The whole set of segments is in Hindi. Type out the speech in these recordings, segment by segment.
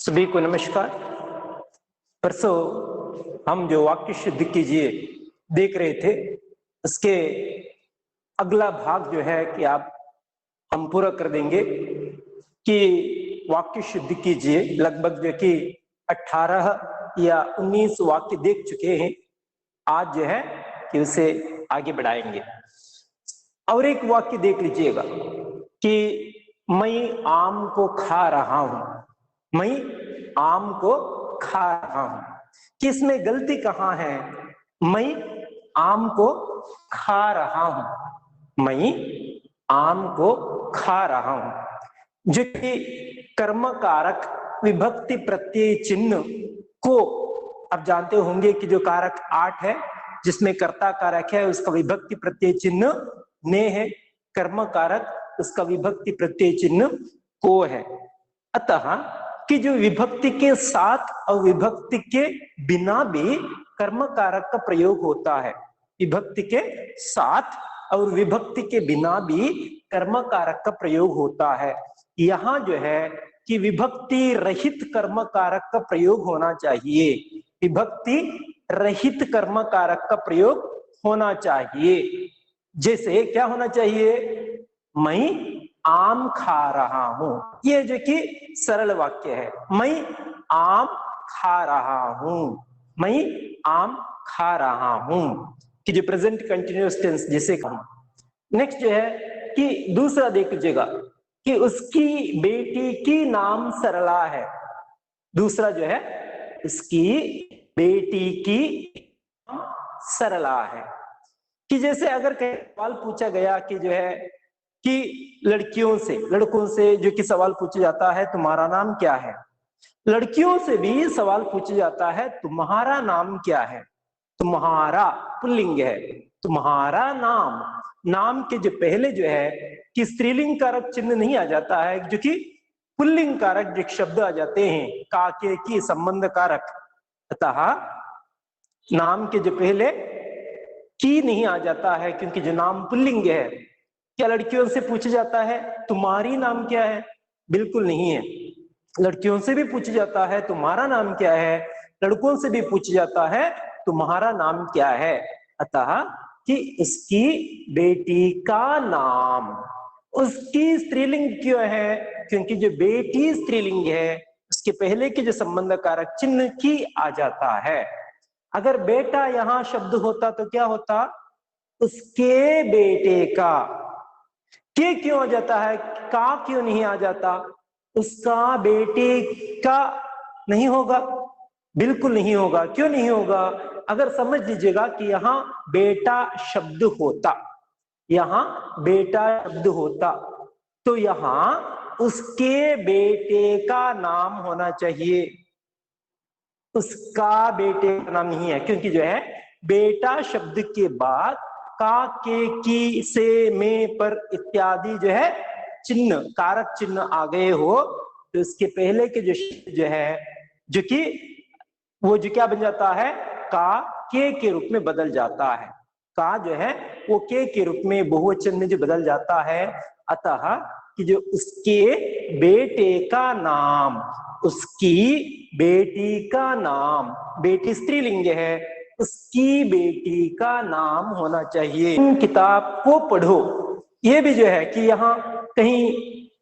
सभी को नमस्कार। परसों हम जो वाक्य शुद्ध कीजिए देख रहे थे, उसके अगला भाग जो है कि हम पूरा कर देंगे कि वाक्य शुद्ध कीजिए लगभग जो कि 18 या 19 वाक्य देख चुके हैं। आज जो है कि उसे आगे बढ़ाएंगे। और एक वाक्य देख लीजिएगा कि मैं आम को खा रहा हूं। मैं आम को खा रहा हूं कि इसमें गलती कहां है? मैं आम को खा रहा हूं। मैं आम को खा रहा हूं जो कि कर्म कारक विभक्ति प्रत्यय चिन्ह को आप जानते होंगे कि जो कारक 8 है जिसमें कर्ता कारक है उसका विभक्ति प्रत्यय चिन्ह ने है, कर्म कारक उसका विभक्ति प्रत्यय चिन्ह को है। अतः कि जो विभक्ति के साथ और विभक्ति के बिना भी कर्म कारक का प्रयोग होता है, विभक्ति के साथ और विभक्ति के बिना भी कर्म कारक का प्रयोग होता है। यहाँ जो है कि विभक्ति रहित कर्म कारक का प्रयोग होना चाहिए, विभक्ति रहित कर्म कारक का प्रयोग होना चाहिए। जैसे क्या होना चाहिए? मैं आम खा रहा हूं, ये जो कि सरल वाक्य है। मैं आम खा रहा हूं, मैं आम खा रहा हूं कि जो प्रेजेंट कंटिन्यूअस टेंस जिसे कहूं। नेक्स्ट जो है कि दूसरा देख लीजिएगा कि उसकी बेटी की नाम सरला है। दूसरा जो है उसकी बेटी की सरला है कि जैसे अगर कई सवाल पूछा गया कि जो है कि लड़कों से जो कि सवाल पूछा जाता है तुम्हारा नाम क्या है, लड़कियों से भी सवाल पूछा जाता है तुम्हारा नाम क्या है। तुम्हारा पुल्लिंग है, तुम्हारा नाम के जो पहले जो है कि स्त्रीलिंग कारक चिन्ह नहीं आ जाता है, जो कि पुल्लिंग कारक जो शब्द आ जाते हैं काके की संबंध कारक। अतः नाम के जो पहले की नहीं आ जाता है क्योंकि जो नाम पुल्लिंग है। क्या लड़कियों से पूछा जाता है तुम्हारी नाम क्या है? बिल्कुल नहीं है। लड़कियों से भी पूछा जाता है तुम्हारा नाम क्या है, लड़कों से भी पूछा जाता है तुम्हारा नाम क्या है। अतः कि इसकी बेटी का नाम, उसकी स्त्रीलिंग क्यों है? क्योंकि जो बेटी स्त्रीलिंग है उसके पहले के जो संबंध कारक चिन्ह की आ जाता है। अगर बेटा यहां शब्द होता तो क्या होता? उसके बेटे का। के क्यों आ जाता है, का क्यों नहीं आ जाता? उसका बेटे का नहीं होगा, बिल्कुल नहीं होगा। क्यों नहीं होगा? अगर समझ लीजिएगा कि यहां बेटा शब्द होता, यहां बेटा शब्द होता तो यहां उसके बेटे का नाम होना चाहिए, उसका बेटे का नाम नहीं है। क्योंकि जो है बेटा शब्द के बाद का, के, की, से, में, पर इत्यादि जो है चिन्ह कारक चिन्ह आ गए हो तो इसके पहले के जो शब्द जो है जो कि वो जो क्या बन जाता है का के रूप में बदल जाता है। का जो है वो के रूप में बहुवचन में जो बदल जाता है। अतः कि जो उसके बेटे का नाम, उसकी बेटी का नाम, बेटी स्त्रीलिंग है, उसकी बेटी का नाम होना चाहिए। किताब को पढ़ो, ये भी जो है कि यहाँ कहीं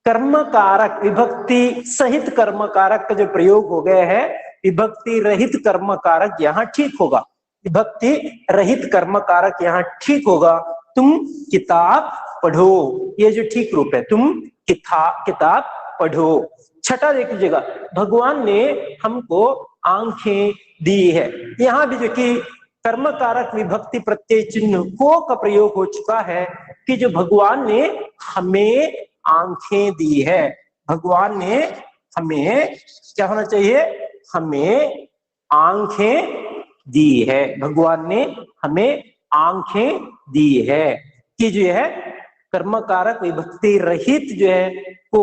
कर्म कारक विभक्ति सहित कर्म कारक का जो प्रयोग हो गया है, विभक्ति रहित कर्म कारक यहाँ ठीक होगा, विभक्ति रहित कर्म कारक यहाँ ठीक होगा। तुम किताब पढ़ो, ये जो ठीक रूप है, तुम किताब पढ़ो। छठा देख लीजिएगा, भगवान ने हमको आंखें दी है। यहाँ भी जो कि कर्म कारक विभक्ति प्रत्यय चिन्ह को का प्रयोग हो चुका है कि जो भगवान ने हमें आंखें दी है। भगवान ने हमें क्या होना चाहिए? हमें आंखें दी है। भगवान ने हमें आंखें दी है कि जो है कर्म कारक विभक्ति रहित जो है को,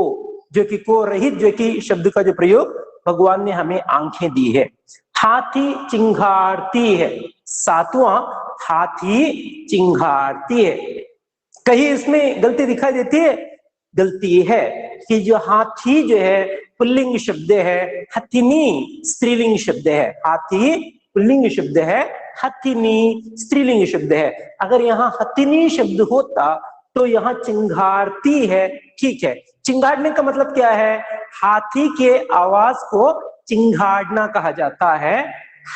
जो कि को रहित जो कि शब्द का जो प्रयोग भगवान ने हमें आंखें दी है। हाथी चिंघाड़ती है, सातवां हाथी चिंघाड़ती है। कहीं इसमें गलती दिखाई देती है? गलती है कि जो हाथी जो है पुल्लिंग शब्द है, हथिनी स्त्रीलिंग शब्द है। हाथी पुल्लिंग शब्द है, हथिनी स्त्रीलिंग शब्द है। अगर यहाँ हथिनी शब्द होता तो यहाँ चिंगारती है, ठीक है। चिंगाड़ने का मतलब क्या है? हाथी के आवाज को चिंगाड़ना कहा जाता है।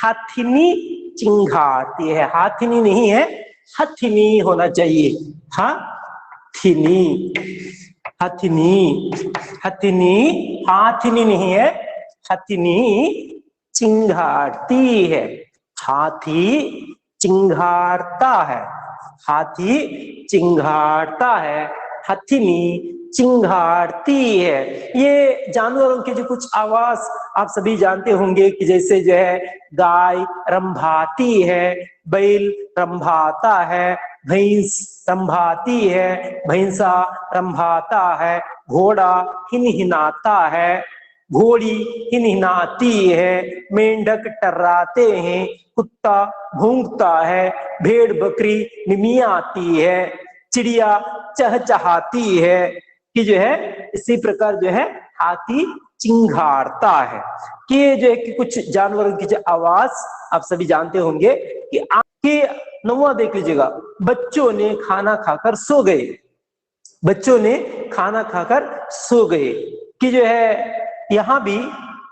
हथिनी चिंगारती है, हाथिनी नहीं है, हथिनी होना चाहिए। हथिनी, हथिनी, हथिनी, हाथिनी नहीं है, हथिनी चिंगारती है। हाथी चिंगारता है, हाथी चिंगारता है, हथिनी चिंगारती है। ये जानवरों के जो कुछ आवाज आप सभी जानते होंगे कि जैसे जो है गाय रंभाती है, बैल रंभाता है, भैंस रंभाती है, भैंसा रंभाता है, घोड़ा हिनहिनाता है, घोड़ी हिनहिनाती है, मेंढक टर्राते हैं, कुत्ता भौंकता है, भेड़ बकरी निमियाती है, चिड़िया चहचहाती है, कि जो है इसी प्रकार जो है हाथी चिंगारता है। कि ये जो है कि कुछ जानवरों की जो आवाज आप सभी जानते होंगे। कि आपके 9वां देख लीजिएगा, बच्चों ने खाना खाकर सो गए। बच्चों ने खाना खाकर सो गए, कि जो है यहाँ भी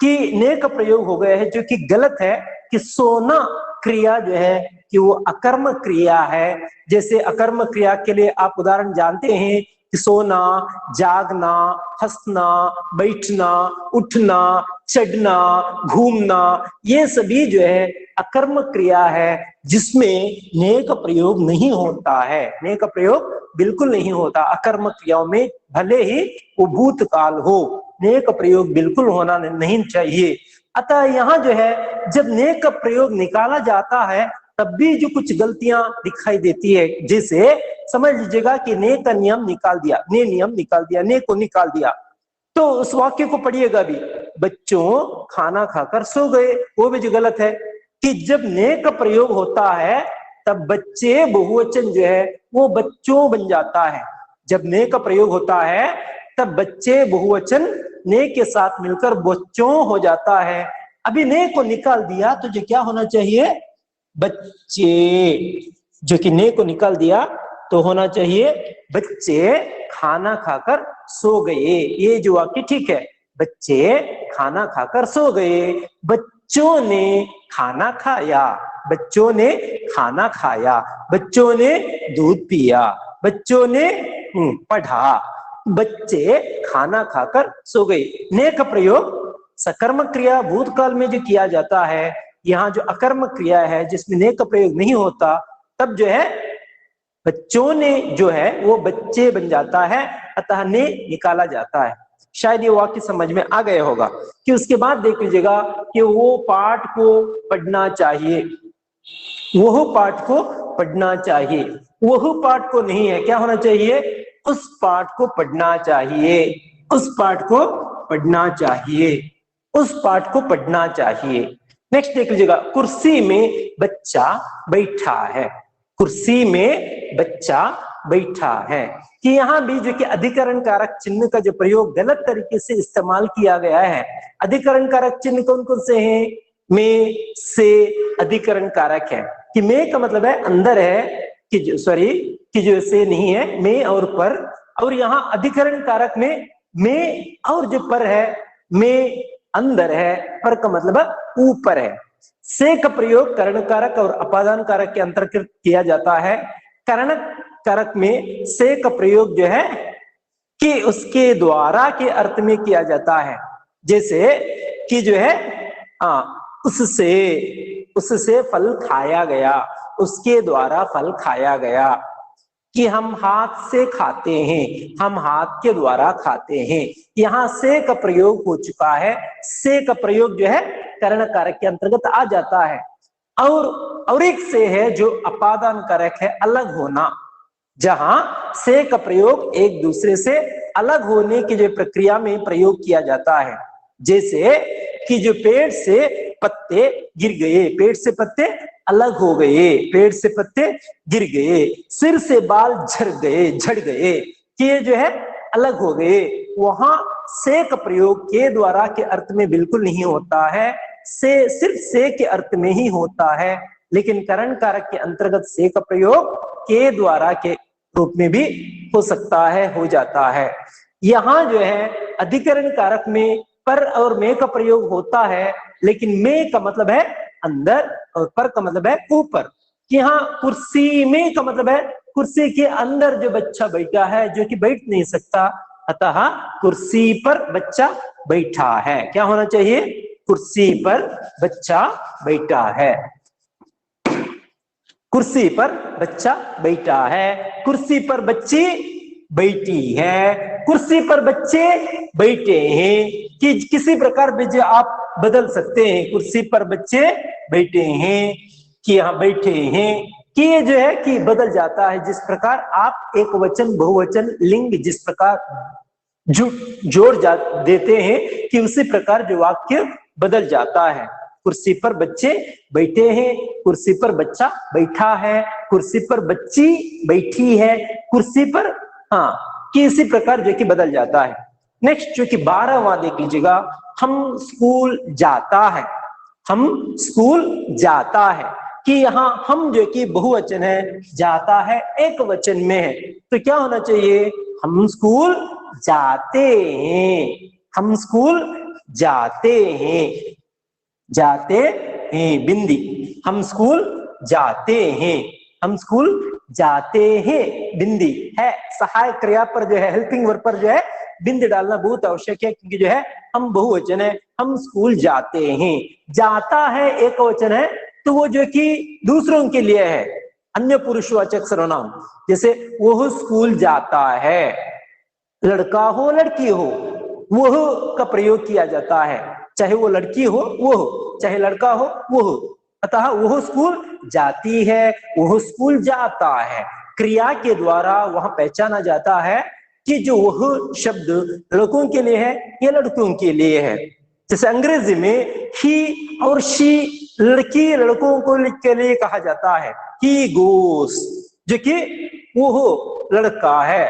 कि ने का प्रयोग हो गया है, जो कि गलत है। कि सोना क्रिया जो है कि वो अकर्म क्रिया है। जैसे अकर्म क्रिया के लिए आप उदाहरण जानते हैं कि सोना, जागना, हंसना, बैठना, उठना, चढ़ना, घूमना, ये सभी जो है अकर्म क्रिया है, जिसमें ने का प्रयोग नहीं होता है। ने का प्रयोग बिल्कुल नहीं होता अकर्म क्रियाओं में, भले ही वो भूतकाल हो, ने का प्रयोग बिल्कुल होना नहीं चाहिए। अतः यहाँ जो है जब ने का प्रयोग निकाला जाता है तब भी जो कुछ गलतियां दिखाई देती है। जैसे समझ लीजिएगा कि ने का नियम निकाल दिया, ने नियम निकाल दिया, ने को निकाल दिया, तो उस वाक्य को पढ़िएगा भी, बच्चों खाना खाकर सो गए, वो भी जो गलत है। कि जब ने का प्रयोग होता है तब बच्चे बहुवचन जो है वो बच्चों बन जाता है। जब ने का प्रयोग होता है तब बच्चे बहुवचन ने के साथ मिलकर बच्चों हो जाता है। अभी ने को निकाल दिया तो जो क्या होना चाहिए? बच्चे। जो कि ने को निकाल दिया तो होना चाहिए बच्चे खाना खाकर सो गए। ये जो वाक्य ठीक है, बच्चे खाना खाकर सो गए, बच्चों ने खाना खाया, बच्चों ने खाना खाया, बच्चों ने दूध पिया, बच्चों ने पढ़ा, बच्चे खाना खाकर सो गए। ने का प्रयोग सकर्म क्रिया भूतकाल में जो किया जाता है, यहाँ जो अकर्म क्रिया है जिसमें ने का प्रयोग नहीं होता, तब जो है बच्चों ने जो है वो बच्चे बन जाता है, अतः ने निकाला जाता है। शायद ये वाक्य समझ में आ गया होगा। कि उसके बाद देख लीजिएगा कि वो पाठ को पढ़ना चाहिए, वह पाठ को पढ़ना चाहिए, वह पाठ को नहीं है, क्या होना चाहिए? उस पाठ को पढ़ना चाहिए, उस पाठ को पढ़ना चाहिए, उस पाठ को पढ़ना चाहिए। नेक्स्ट देख लीजिएगा, कुर्सी में बच्चा बैठा है, कुर्सी में बच्चा बैठा है। कि यहाँ भी जो कि अधिकरण कारक चिन्ह का जो प्रयोग गलत तरीके से इस्तेमाल किया गया है। अधिकरण कारक चिन्ह कौन कौन से हैं? में, से अधिकरण कारक है। कि में का मतलब है अंदर है, कि जो सॉरी कि जो से नहीं है, में और पर। और यहाँ अधिकरण कारक में और जो पर है, में अंदर है, पर का मतलब ऊपर है। से का प्रयोग करण कारक और अपादान कारक के अंतर्गत किया जाता है। करण कारक में से का प्रयोग जो है कि उसके द्वारा के अर्थ में किया जाता है। जैसे कि जो है उससे फल खाया गया, उसके द्वारा फल खाया गया। कि हम हाथ से खाते हैं, हम हाथ के द्वारा खाते हैं। यहाँ से का प्रयोग हो चुका है, से का प्रयोग जो है करण कारक के अंतर्गत आ जाता है। और एक से है जो अपादान कारक है, अलग होना, जहां से का प्रयोग एक दूसरे से अलग होने की जो प्रक्रिया में प्रयोग किया जाता है। जैसे कि जो पेड़ से पत्ते गिर गए, पेड़ से पत्ते अलग हो गए, पेड़ से पत्ते गिर गए, सिर से बाल झड़ गए, कि ये जो है अलग हो गए। वहां से का प्रयोग के द्वारा के अर्थ में बिल्कुल नहीं होता है, से सिर्फ से के अर्थ में ही होता है, लेकिन करण कारक के अंतर्गत से का प्रयोग के द्वारा के रूप में भी हो सकता है, हो जाता है। यहाँ जो है अधिकरण कारक में पर और में का प्रयोग होता है, लेकिन में का मतलब है अंदर और पर का मतलब है ऊपर। यहाँ कुर्सी में का मतलब है कुर्सी के अंदर जो बच्चा बैठा है, जो कि बैठ नहीं सकता, अतः कुर्सी पर बच्चा बैठा है। क्या होना चाहिए? कुर्सी पर बच्चा बैठा है। कुर्सी पर बच्चा बैठा है, कुर्सी पर बच्ची बैठी है, कुर्सी पर बच्चे बैठे हैं। कि किसी प्रकार भी जो आप बदल सकते हैं, कुर्सी पर बच्चे बैठे हैं, कि यहाँ बैठे हैं, कि ये जो है कि बदल जाता है। जिस प्रकार आप एक वचन बहुवचन लिंग जिस प्रकार जोड़ देते हैं, कि उसी प्रकार जो वाक्य बदल जाता है। कुर्सी पर बच्चे बैठे हैं, कुर्सी पर बच्चा बैठा है, कुर्सी पर बच्ची बैठी है, कुर्सी पर, हाँ, कि इसी प्रकार जो कि बदल जाता है। नेक्स्ट जो कि 12वां देख लीजिएगा, हम स्कूल जाता है। हम स्कूल जाता है, कि यहाँ हम जो कि बहुवचन है, जाता है एक वचन में है, तो क्या होना चाहिए? हम स्कूल जाते हैं, हम स्कूल जाते हैं, जाते हैं बिंदी, हम स्कूल जाते हैं, हम स्कूल जाते हैं बिंदी है। सहायक क्रिया पर जो है, हेल्पिंग वर्ब पर जो है बिंदी डालना बहुत आवश्यक है, क्योंकि जो है हम बहुवचन है, हम स्कूल जाते हैं। जाता है एक वचन है, तो वो जो कि दूसरों के लिए है, अन्य पुरुषवाचक सर्वनाम। जैसे वह स्कूल जाता है, लड़का हो लड़की हो, वह का प्रयोग किया जाता है, चाहे वो लड़की हो वह, चाहे लड़का हो वह। अतः वह स्कूल जाती है, वह स्कूल जाता है। क्रिया के द्वारा वहां पहचाना जाता है कि जो वह शब्द लड़कों के लिए है या लड़कों के लिए है। जैसे अंग्रेजी में ही और शी लड़की लड़कों को के लिए कहा जाता है, ही गोस, जो कि वो लड़का है,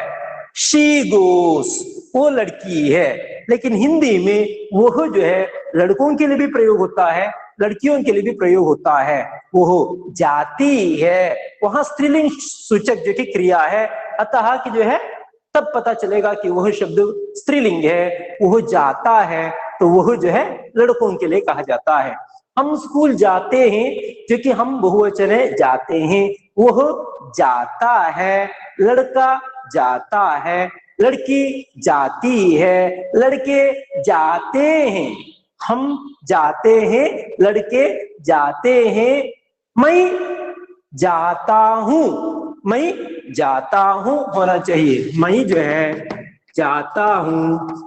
शी गोस वो लड़की है। लेकिन हिंदी में वह जो है लड़कों के लिए भी प्रयोग होता है, लड़कियों के लिए भी प्रयोग होता है। वह जाती है, वहां स्त्रीलिंग सूचक जो कि क्रिया है, अतः कि जो है तब पता चलेगा कि वह शब्द स्त्रीलिंग है। वह जाता है, तो वह जो है लड़कों के लिए कहा जाता है। हम स्कूल जाते हैं, जो कि हम बहुवचन है, जाते हैं। वह जाता है, लड़का जाता है, लड़की जाती है, लड़के जाते हैं, हम जाते हैं, लड़के जाते हैं। मैं जाता हूं, मैं जाता हूं होना चाहिए, मैं जो है जाता हूं।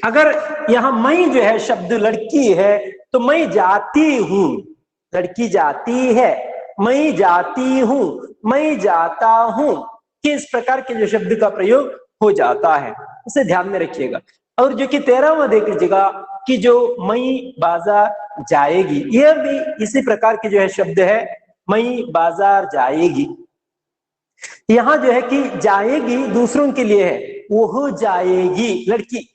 अगर यहां मैं जो है शब्द लड़की है, तो मैं जाती हूं, लड़की जाती है, मैं जाती हूं, मैं जाता हूं, कि इस प्रकार के जो शब्द का प्रयोग हो जाता है, उसे ध्यान में रखिएगा। और जो कि 13वां देख लीजिएगा, कि जो मैं बाजार जाएगी, यह भी इसी प्रकार के जो है शब्द है, मैं बाजार जाएगी। यहां जो है कि जाएगी दूसरों के लिए है, वह जाएगी लड़की,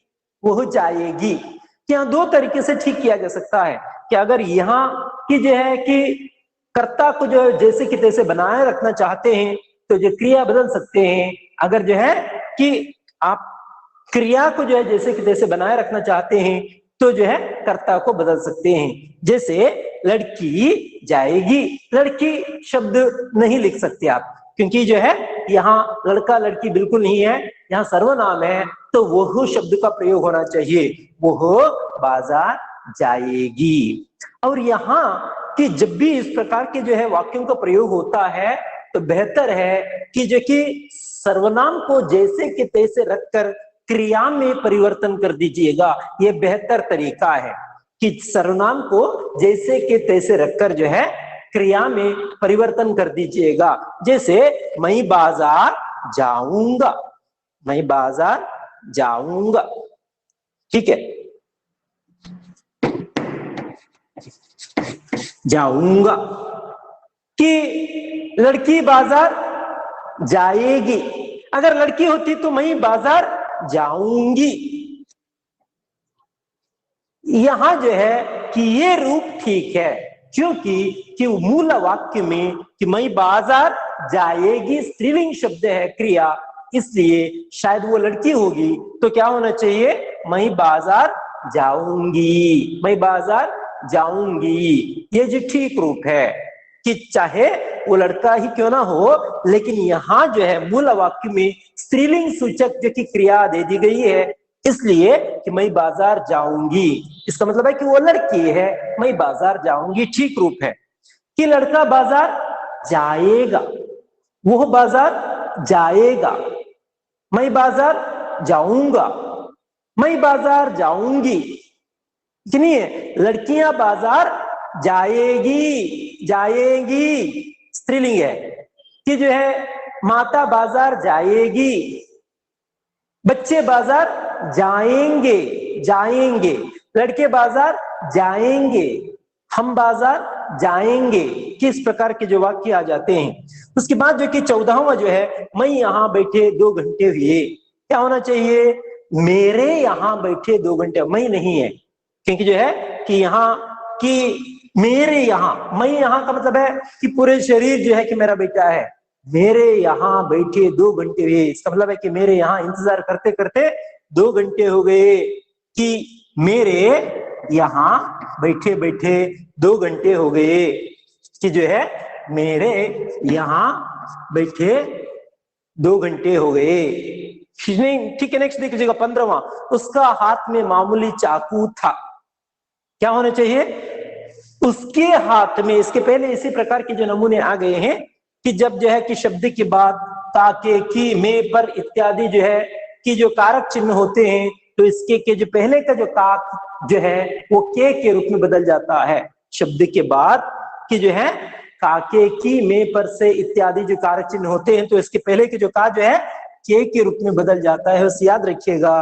वह जाएगी। कि यहाँ दो तरीके से ठीक किया जा सकता है, कि अगर यहाँ की जो है कि कर्ता को जो जैसे कि तैसे बनाए रखना चाहते हैं, तो जो क्रिया बदल सकते हैं। अगर जो है कि आप क्रिया को जो है जैसे कि तैसे बनाए रखना चाहते हैं, तो जो है कर्ता को बदल सकते हैं। जैसे लड़की जाएगी, लड़की शब्द नहीं लिख सकते आप, क्योंकि जो है यहाँ लड़का लड़की बिल्कुल नहीं है, यहाँ सर्वनाम है, तो वह शब्द का प्रयोग होना चाहिए, वह बाजार जाएगी। और यहाँ कि जब भी इस प्रकार के जो है वाक्यों का प्रयोग होता है, तो बेहतर है कि जो कि सर्वनाम को जैसे कि तैसे रखकर क्रिया में परिवर्तन कर दीजिएगा। ये बेहतर तरीका है कि सर्वनाम को जैसे कि तैसे रखकर जो है क्रिया में परिवर्तन कर दीजिएगा। जैसे मैं बाजार जाऊंगा, मैं बाजार जाऊंगा, ठीक है, जाऊंगा। कि लड़की बाजार जाएगी, अगर लड़की होती तो मैं बाजार जाऊंगी। यहां जो है कि ये रूप ठीक है, क्योंकि कि मूल वाक्य में कि मैं बाजार जाएगी स्त्रीलिंग शब्द है, क्रिया, इसलिए शायद वो लड़की होगी तो क्या होना चाहिए, मैं बाजार जाऊंगी, मैं बाजार जाऊंगी। ये जो ठीक रूप है कि चाहे वो लड़का ही क्यों ना हो, लेकिन यहां जो है मूल वाक्य में स्त्रीलिंग सूचक जो की क्रिया दे दी गई है, इसलिए कि मैं बाजार जाऊंगी, इसका मतलब है कि वो लड़की है, मैं बाजार जाऊंगी, ठीक रूप है। कि लड़का बाजार जाएगा, वो बाजार जाएगा, मैं बाजार जाऊंगा, मैं बाजार जाऊंगी, कि नहीं है, लड़कियां बाजार जाएगी, जाएगी स्त्रीलिंग है। कि जो है माता बाजार जाएगी, बच्चे बाजार जाएंगे, जाएंगे, लड़के बाजार जाएंगे, हम बाजार जाएंगे, किस प्रकार के जो वाक्य आ जाते हैं। उसके बाद जो कि 14वां जो है, मैं यहां बैठे 2 घंटे हुए, क्या होना चाहिए, मेरे यहां बैठे 2 घंटे, मैं नहीं है, क्योंकि जो है कि यहां कि मेरे यहां, मैं यहां का मतलब है कि पूरे शरीर जो है कि मेरा बेटा है, मेरे यहां बैठे 2 घंटे हुए, इसका मतलब है कि मेरे यहां इंतजार करते करते 2 घंटे हो गए, कि मेरे यहां बैठे बैठे 2 घंटे हो गए, कि जो है मेरे यहां बैठे 2 घंटे हो गए। ठीक है, नेक्स्ट देख लीजिएगा 15वां, उसका हाथ में मामूली चाकू था, क्या होना चाहिए, उसके हाथ में, इसके पहले इसी प्रकार के जो नमूने आ गए हैं कि जब जो है कि शब्द के बाद ताके की में पर इत्यादि जो है कि जो कारक चिन्ह होते हैं, तो इसके के जो पहले का जो काक जो है वो के रूप में बदल जाता है, शब्द के बाद कि जो है काके की में पर से इत्यादि जो कारक चिन्ह होते हैं, तो इसके पहले के जो का जो है के रूप में बदल जाता है। बस याद रखिएगा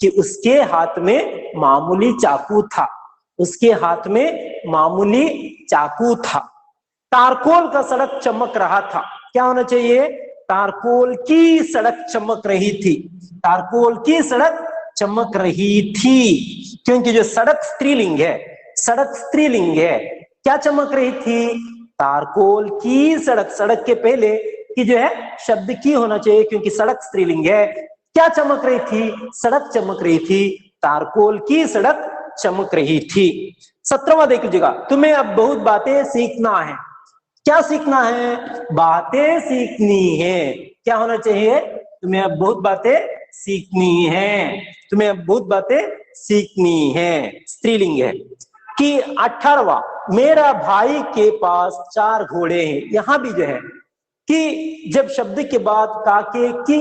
कि उसके हाथ में मामूली चाकू था, उसके हाथ में मामूली चाकू था। तारकोल का सड़क चमक रहा था, क्या होना चाहिए, तारकोल की सड़क चमक रही थी, तारकोल की सड़क चमक रही थी, क्योंकि जो सड़क स्त्रीलिंग है, सड़क स्त्रीलिंग है, क्या चमक रही थी, तारकोल की सड़क, सड़क के पहले की जो है शब्द की होना चाहिए, क्योंकि सड़क स्त्रीलिंग है। क्या चमक रही थी, सड़क चमक रही थी, तारकोल की सड़क चमक रही थी। 17वां देख लीजिएगा, तुम्हें अब बहुत बातें सीखना है, क्या सीखना है, बातें सीखनी है, क्या होना चाहिए, तुम्हें अब बहुत बातें सीखनी है, तुम्हें अब बहुत बातें सीखनी है, स्त्रीलिंग है। कि 18वां, मेरा भाई के पास 4 घोड़े हैं, यहां भी जो है कि जब शब्द के बाद काके की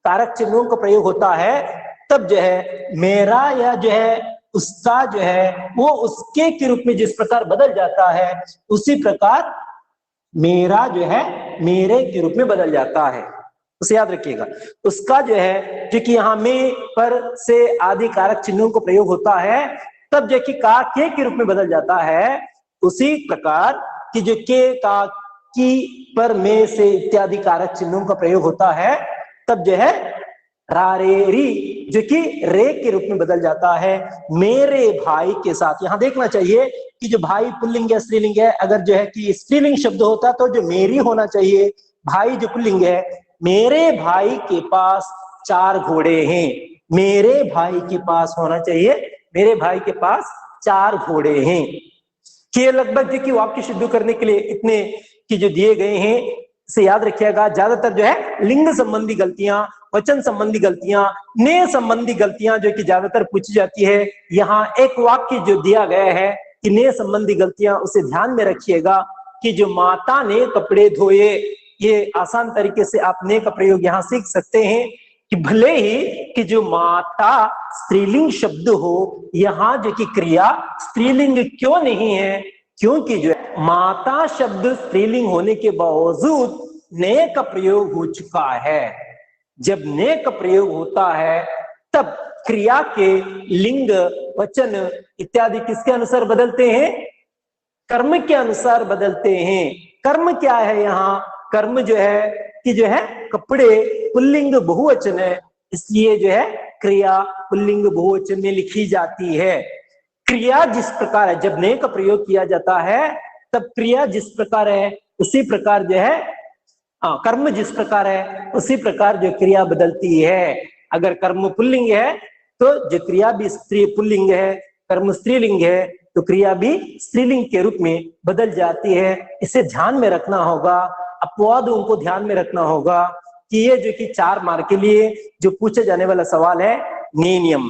कारक चिन्हों का प्रयोग होता है, तब जो है मेरा या जो है उसका जो है वो उसके के रूप में जिस प्रकार बदल जाता है, उसी प्रकार मेरा जो है मेरे के रूप में बदल जाता है, उसे याद रखिएगा। उसका जो है जो कि यहाँ में पर से आदि कारक चिन्हों को प्रयोग होता है, तब जो कि का के रूप में बदल जाता है, उसी प्रकार कि जो के का की पर में से इत्यादि कारक चिन्हों का प्रयोग होता है, तब जो है रा रे री जो कि रे के रूप में बदल जाता है, मेरे भाई के साथ। यहां देखना चाहिए कि जो भाई पुल्लिंग है स्त्रीलिंग है, अगर जो है कि स्त्रीलिंग शब्द होता तो जो मेरी होना चाहिए, भाई जो पुल्लिंग है, मेरे भाई के पास 4 घोड़े हैं, मेरे भाई के पास होना चाहिए, मेरे भाई के पास 4 घोड़े हैं। कि लगभग जो कि वाक्य शुद्ध करने के लिए इतने कि जो दिए गए हैं, से याद रखिएगा। ज्यादातर जो है लिंग संबंधी गलतियां, वचन संबंधी गलतियां, ने संबंधी गलतियां जो कि ज्यादातर पूछी जाती है। यहाँ एक वाक्य जो दिया गया है कि ने संबंधी गलतियां, उसे ध्यान में रखिएगा कि जो माता ने कपड़े धोए, ये आसान तरीके से आप ने का प्रयोग यहाँ सीख सकते हैं कि भले ही कि जो माता स्त्रीलिंग शब्द हो, यहाँ जो कि क्रिया स्त्रीलिंग क्यों नहीं है, क्योंकि जो माता शब्द स्त्रीलिंग होने के बावजूद ने का प्रयोग हो चुका है। जब ने का प्रयोग होता है तब क्रिया के लिंग वचन इत्यादि किसके अनुसार बदलते हैं, कर्म के अनुसार बदलते हैं। कर्म क्या है, यहाँ कर्म जो है कि जो है कपड़े पुल्लिंग बहुवचन है, इसलिए जो है क्रिया पुल्लिंग बहुवचन में लिखी जाती है। क्रिया जिस प्रकार है, जब ने का प्रयोग किया जाता है तब क्रिया जिस प्रकार है उसी प्रकार जो है कर्म जिस प्रकार है उसी प्रकार जो क्रिया बदलती है। अगर कर्म पुल्लिंग है तो जो क्रिया भी स्त्री पुल्लिंग है, कर्म स्त्रीलिंग है तो क्रिया भी स्त्रीलिंग के रूप में बदल जाती है। इसे ध्यान में रखना होगा, अपवादों को ध्यान में रखना होगा कि ये जो कि 4 मार्क के लिए जो पूछे जाने वाला सवाल है, नियम।